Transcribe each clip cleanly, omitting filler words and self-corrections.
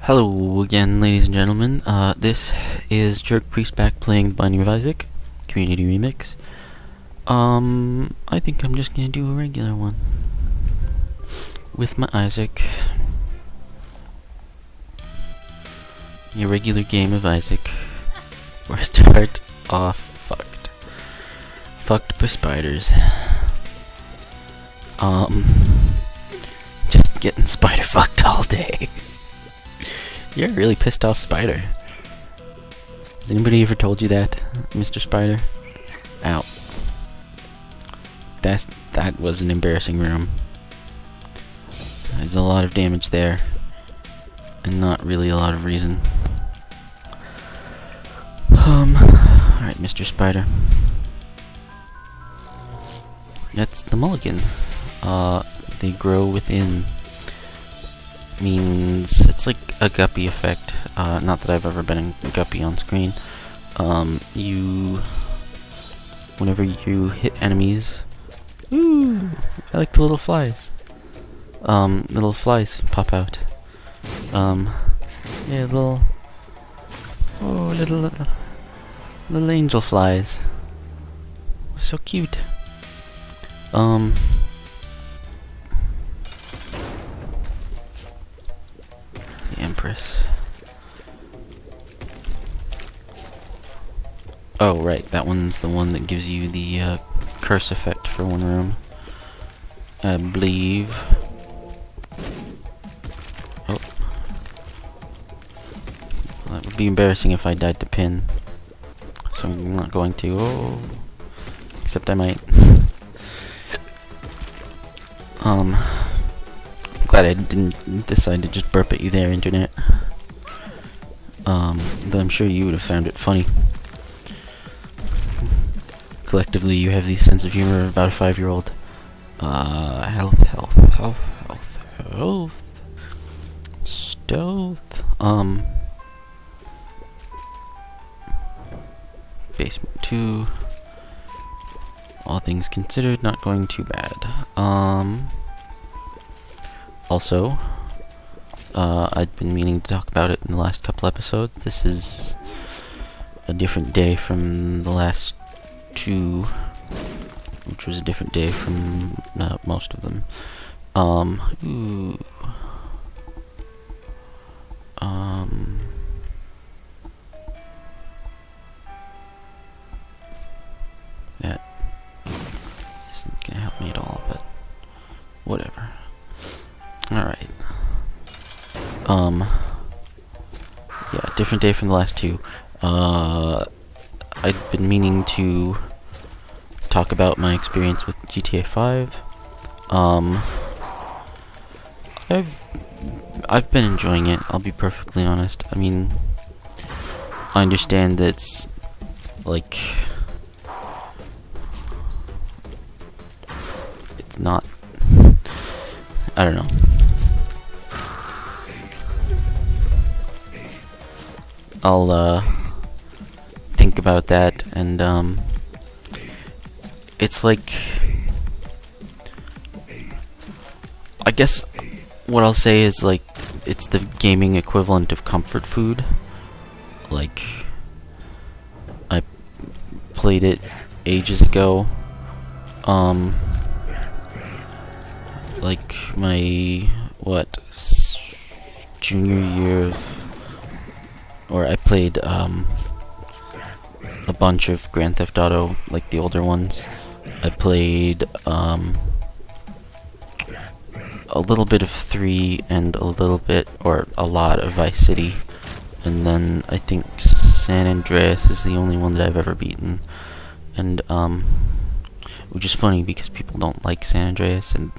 Hello again, ladies and gentlemen. This is Jerkpriest back playing Binding of Isaac, Community Remix. I think I'm just gonna do a regular one with my Isaac. A regular game of Isaac, where I start off fucked by spiders. Just getting spider fucked all day. You're a really pissed off spider. Has anybody ever told you that, Mr. Spider? Ow. That was an embarrassing room. There's a lot of damage there, and not really a lot of reason. Alright, Mr. Spider. That's the mulligan. They grow within. Means it's like a guppy effect. Not that I've ever been a guppy on screen. Whenever you hit enemies, ooh, I like the little flies. Little flies pop out. Yeah, little angel flies. So cute. Empress. Oh, right, that one's the one that gives you the curse effect for one room, I believe. Oh. Well, that would be embarrassing if I died to pin, so I'm not going to. Oh. Except I might. Glad I didn't decide to just burp at you there, internet. But I'm sure you would have found it funny. Collectively, you have the sense of humor of about a 5-year-old. Health. Stealth. Basement 2. All things considered, not going too bad. Also, I'd been meaning to talk about it in the last couple episodes. This is a different day from the last two, which was a different day from most of them. That isn't gonna help me at all, but whatever. Alright. Yeah, different day from the last two. I'd been meaning to talk about my experience with GTA 5. I've been enjoying it, I'll be perfectly honest. I mean, I understand that it's like it's not, I don't know. I'll think about that, and it's like, I guess what I'll say is like it's the gaming equivalent of comfort food. Like, I played it ages ago. Like my junior year of, or I played a bunch of Grand Theft Auto, like the older ones. I played a little bit of 3 and a little bit, or a lot of Vice City, and then I think San Andreas is the only one that I've ever beaten. And which is funny because people don't like San Andreas, and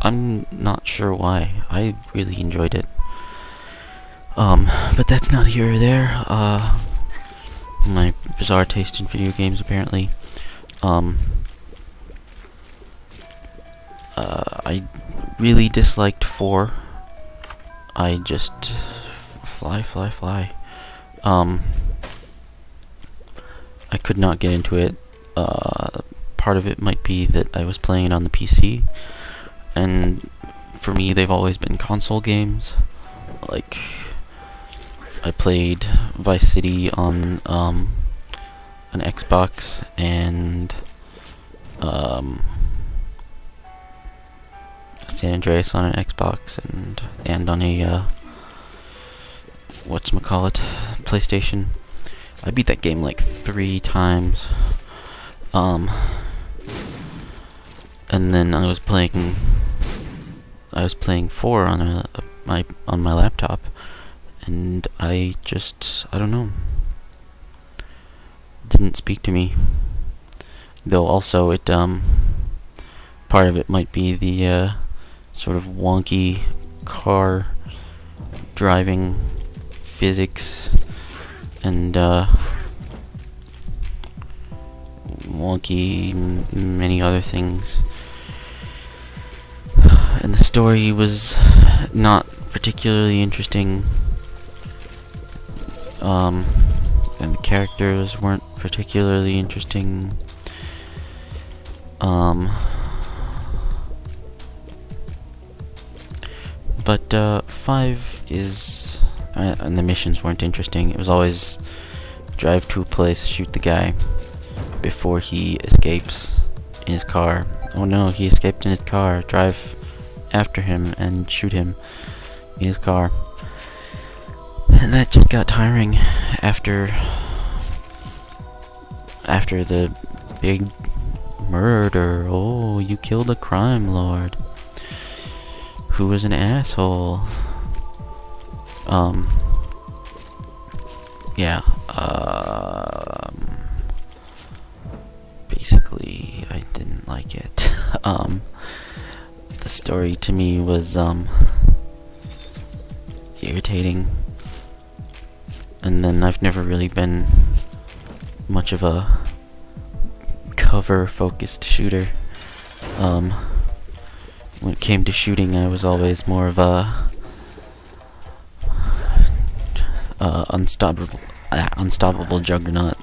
I'm not sure why. I really enjoyed it. But that's not here or there. My bizarre taste in video games, apparently. I really disliked 4. I just fly. I could not get into it. Part of it might be that I was playing it on the PC, and for me, they've always been console games. like, I played Vice City on an Xbox and San Andreas on an Xbox and on a whatchamacallit, PlayStation. I beat that game like 3 times. And then I was playing 4 on my laptop, and I don't know, didn't speak to me. Though also it part of it might be the sort of wonky car driving physics and wonky many other things. And the story was not particularly interesting. And the characters weren't particularly interesting. But 5 is... and the missions weren't interesting. It was always drive to a place, shoot the guy before he escapes in his car. Oh no, he escaped in his car. Drive after him and shoot him in his car. And that just got tiring after the big murder. Oh, you killed a crime lord who was an asshole. Yeah, basically, I didn't like it. The story to me was, irritating. And then I've never really been much of a cover-focused shooter. When it came to shooting, I was always more of a unstoppable juggernaut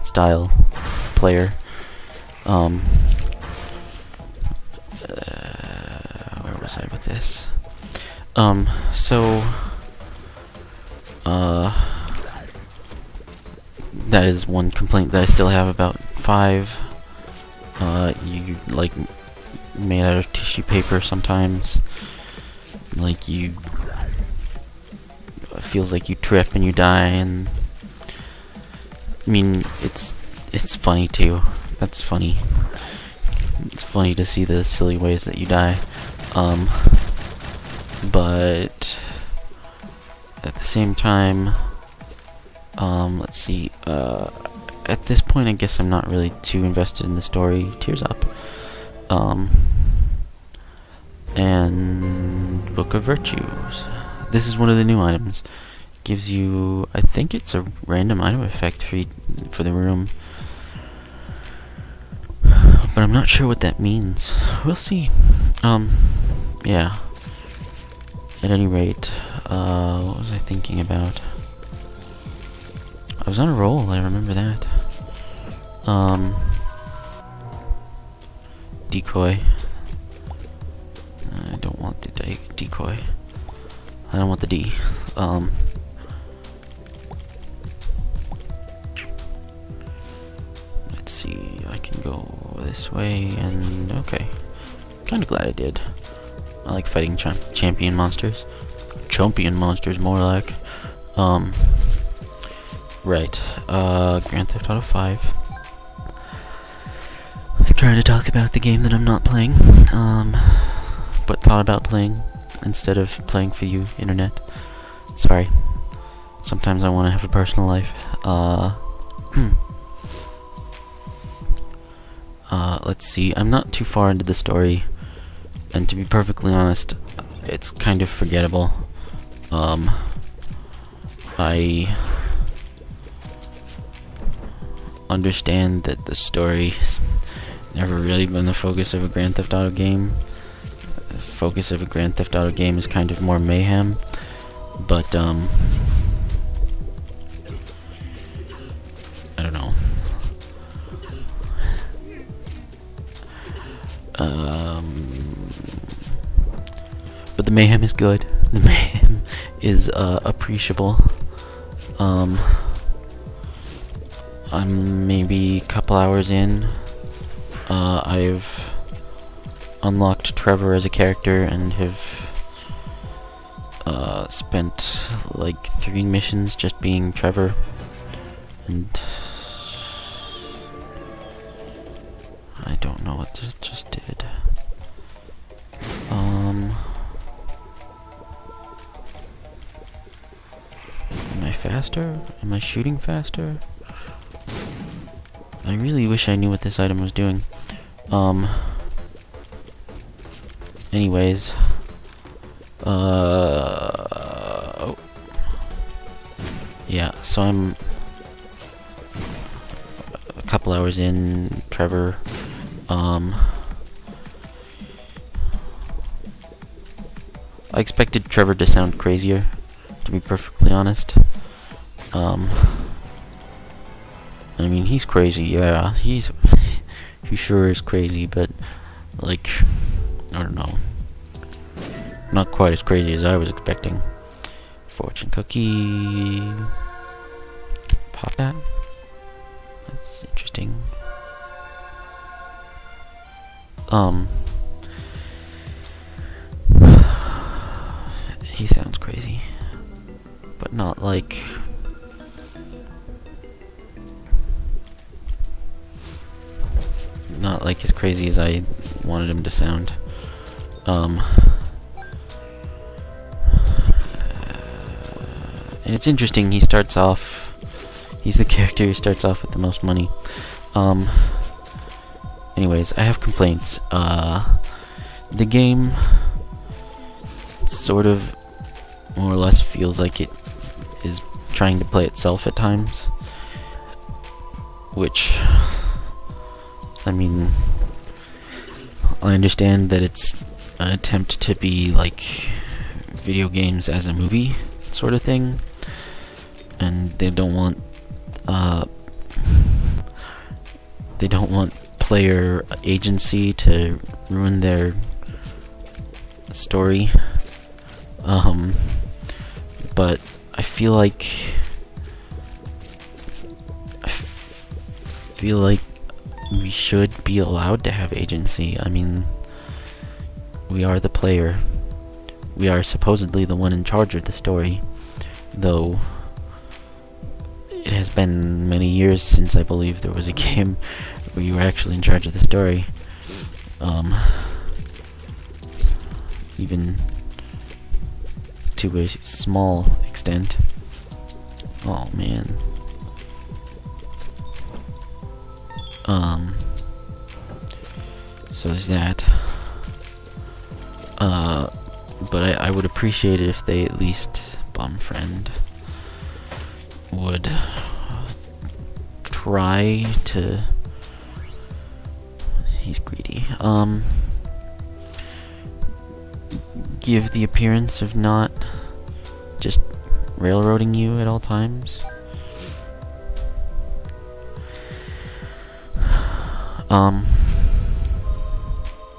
style player. Where was I with this? That is one complaint that I still have about 5. You like made out of tissue paper sometimes. Like it feels like you trip and you die, and I mean it's funny too. That's funny. It's funny to see the silly ways that you die. But at the same time, let's see. At this point, I guess I'm not really too invested in the story. Tears up. And Book of Virtues. This is one of the new items. Gives you, I think it's a random item effect for the room. But I'm not sure what that means. We'll see. Yeah. At any rate, what was I thinking about? I was on a roll, I remember that. Decoy. I don't want the decoy. I don't want the D. Let's see, I can go this way, and okay. Kinda glad I did. I like fighting champion monsters. Champion monsters, more like. Right. Grand Theft Auto 5. I'm trying to talk about the game that I'm not playing. But thought about playing instead of playing for you, internet. Sorry. Sometimes I want to have a personal life. Let's see. I'm not too far into the story, and to be perfectly honest, it's kind of forgettable. I understand that the story's never really been the focus of a Grand Theft Auto game. The focus of a Grand Theft Auto game is kind of more mayhem, but I don't know. But the mayhem is good. The is appreciable. I'm maybe a couple hours in. I've unlocked Trevor as a character and have spent like 3 missions just being Trevor, and I don't know what this just did. Am I faster? Am I shooting faster? I really wish I knew what this item was doing. Anyways. Oh. Yeah, so I'm a couple hours in, Trevor. I expected Trevor to sound crazier, to be perfectly honest. I mean, he's crazy, yeah. He sure is crazy, but, like, I don't know. Not quite as crazy as I was expecting. Fortune cookie. Pop that. That's interesting. He sounds crazy, but not like... not like as crazy as I wanted him to sound. And it's interesting, he starts off... he's the character who starts off with the most money. Anyways, I have complaints. The game sort of more or less feels like it is trying to play itself at times, which, I mean, I understand that it's an attempt to be like video games as a movie sort of thing, and they don't want player agency to ruin their story. But I feel like we should be allowed to have agency. I mean, we are the player. We are supposedly the one in charge of the story, though it has been many years since I believe there was a game where you were actually in charge of the story. Even to a small extent. Oh man. So there's that. But I would appreciate it if they at least, Bumfriend, would try to... he's greedy. Give the appearance of not just railroading you at all times.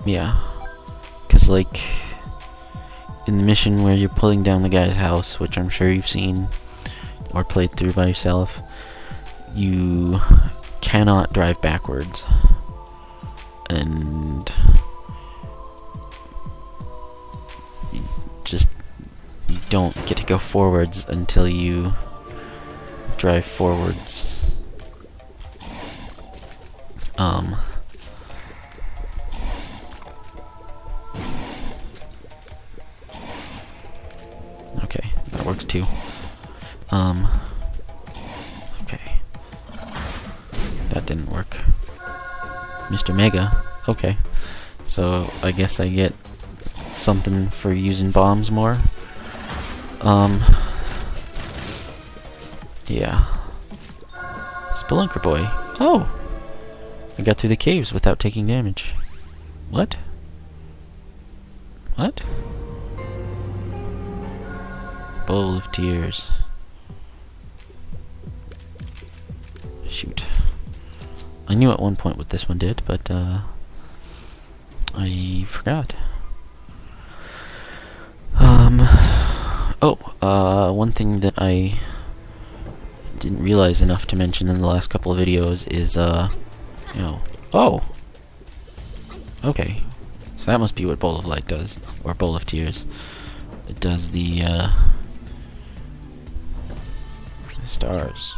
Yeah. 'Cause like, in the mission where you're pulling down the guy's house, which I'm sure you've seen or played through by yourself, you cannot drive backwards. And you don't get to go forwards until you drive forwards. Okay, that works too. Okay. That didn't work. Mr. Mega. Okay. So, I guess I get something for using bombs more. Yeah. Spelunker Boy. Oh! I got through the caves without taking damage. What? What? Bowl of Tears. Shoot. I knew at one point what this one did, but, I forgot. Oh, one thing that I didn't realize enough to mention in the last couple of videos is, you know... Oh! Okay. So that must be what Bowl of Light does. Or Bowl of Tears. It does the stars.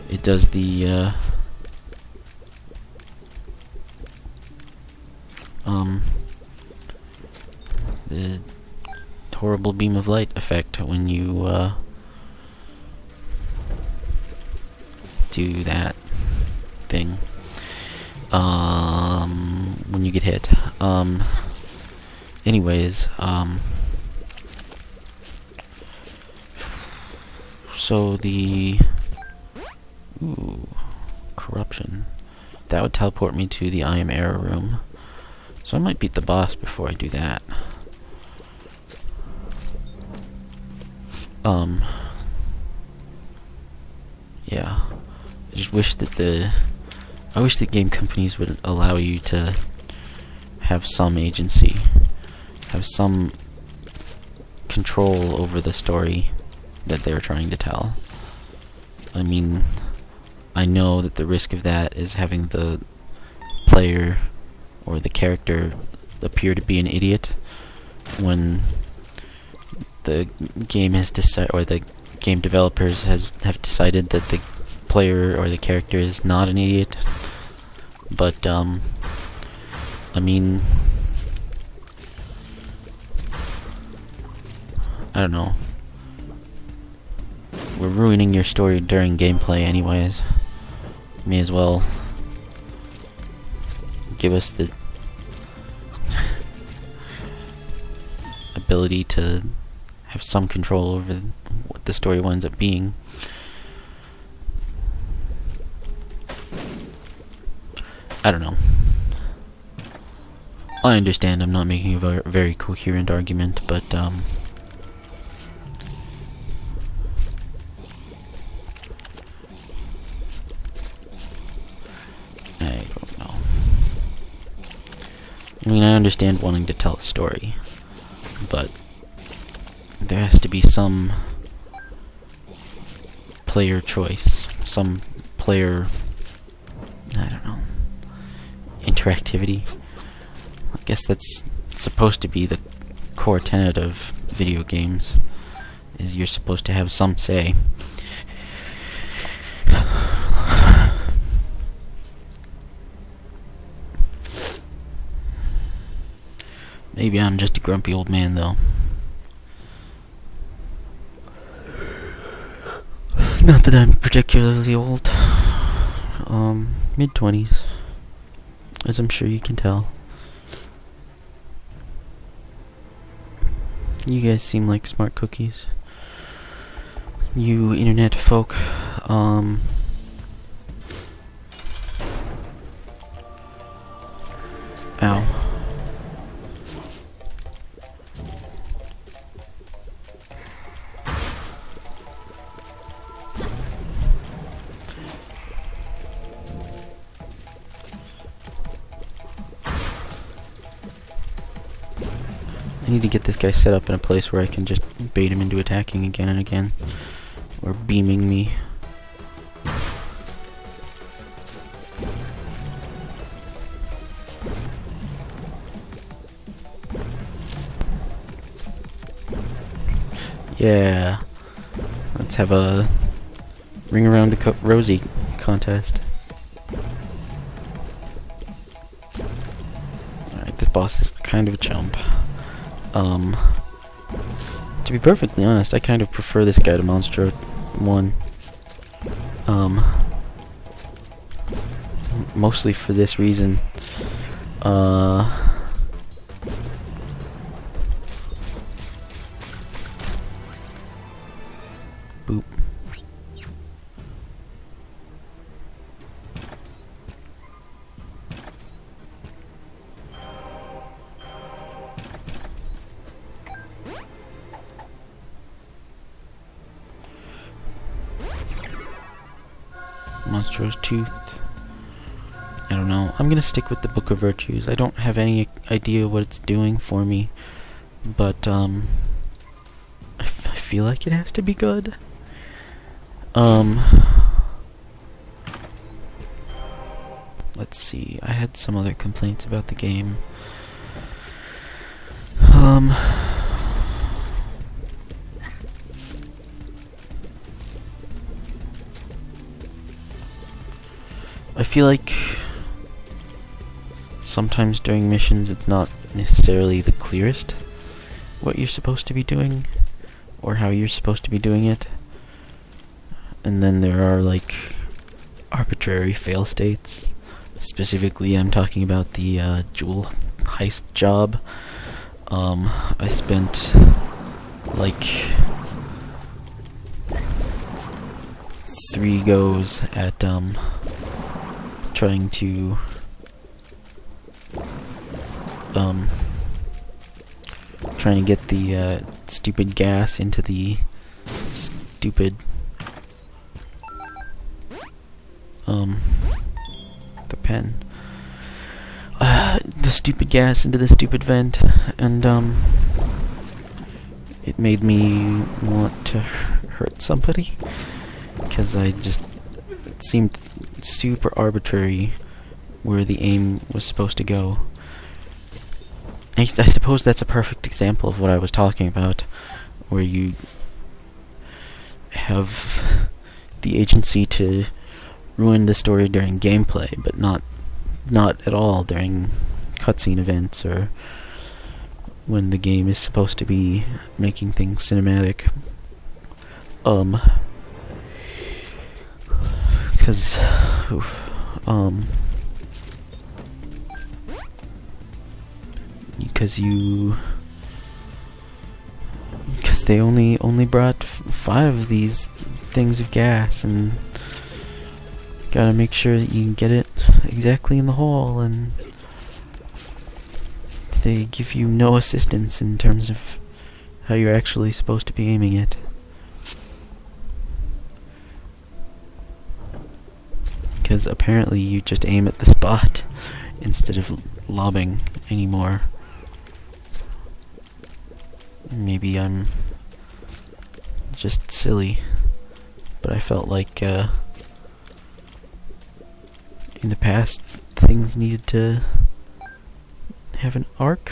It does the, the horrible beam of light effect when you, do that thing. When you get hit. Anyways, so the... Ooh, corruption. That would teleport me to the I Am Error room. So I might beat the boss before I do that. Yeah. I just wish that I wish that game companies would allow you to have some agency, have some control over the story that they're trying to tell. I mean, I know that the risk of that is having the player or the character appear to be an idiot when the game has decided, or the game developers have decided that the player or the character is not an idiot. But I mean, I don't know. We're ruining your story during gameplay anyways. May as well give us the ability to have some control over what the story winds up being. I don't know. I understand I'm not making a very coherent argument, but I don't know. I mean, I understand wanting to tell a story, but there has to be some player choice, some player, I don't know, interactivity. I guess that's supposed to be the core tenet of video games, is you're supposed to have some say. Maybe I'm just a grumpy old man, though. Not that I'm particularly old. Mid-20s. As I'm sure you can tell. You guys seem like smart cookies. You internet folk. Ow. I need to get this guy set up in a place where I can just bait him into attacking again and again. Or beaming me. Yeah. Let's have a ring around a Rosie contest. Alright, this boss is kind of a chump. To be perfectly honest, I kind of prefer this guy to Monstro 1. Mostly for this reason. Boop. Monstro's tooth. I don't don't know. I'm gonna stick with the Book of Virtues. I don't have any idea what it's doing for me, but I feel like it has to be good. Let's see. I had some other complaints about the game. I feel like sometimes during missions it's not necessarily the clearest what you're supposed to be doing or how you're supposed to be doing it. And then there are like arbitrary fail states. Specifically, I'm talking about the jewel heist job. I spent like 3 goes at trying to get the stupid gas into the stupid the pen. The stupid gas into the stupid vent, and it made me want to hurt somebody, because it seemed super arbitrary where the aim was supposed to go. I suppose that's a perfect example of what I was talking about, where you have the agency to ruin the story during gameplay, but not at all during cutscene events or when the game is supposed to be making things cinematic. Because they only brought 5 of these things of gas, and gotta make sure that you can get it exactly in the hole, and they give you no assistance in terms of how you're actually supposed to be aiming it. Because apparently you just aim at the spot instead of lobbing anymore. Maybe I'm just silly, but I felt like in the past things needed to have an arc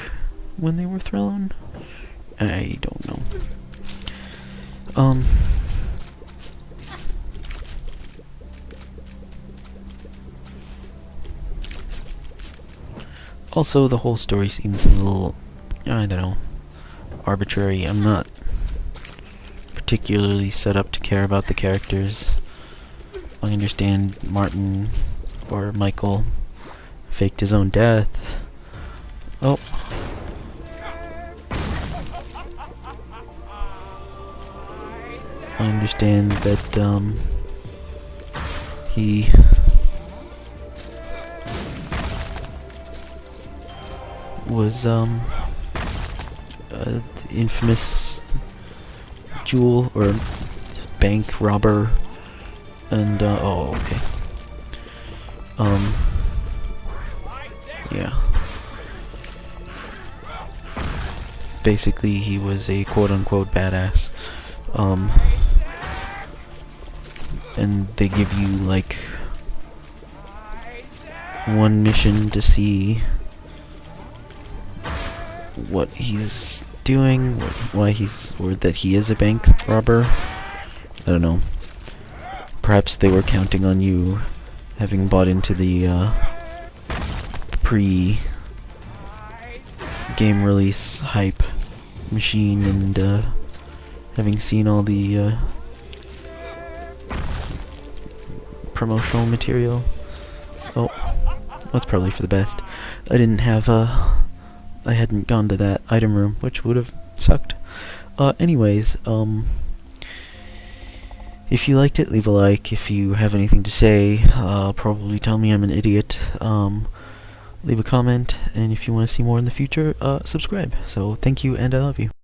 when they were thrown. I don't know. Also, the whole story seems a little, I don't know, arbitrary. I'm not particularly set up to care about the characters. I understand Martin, or Michael, faked his own death. Oh. I understand that, he was, infamous jewel or bank robber, and oh, okay. Yeah. Basically, he was a quote-unquote badass. And they give you like one mission to see what he's doing, why or that he is a bank robber. I don't know. Perhaps they were counting on you having bought into the pre-game release hype machine and having seen all the promotional material. Oh, that's probably for the best. I hadn't gone to that item room, which would have sucked. Anyways, if you liked it, leave a like. If you have anything to say, probably tell me I'm an idiot. Leave a comment, and if you want to see more in the future, subscribe. So, thank you, and I love you.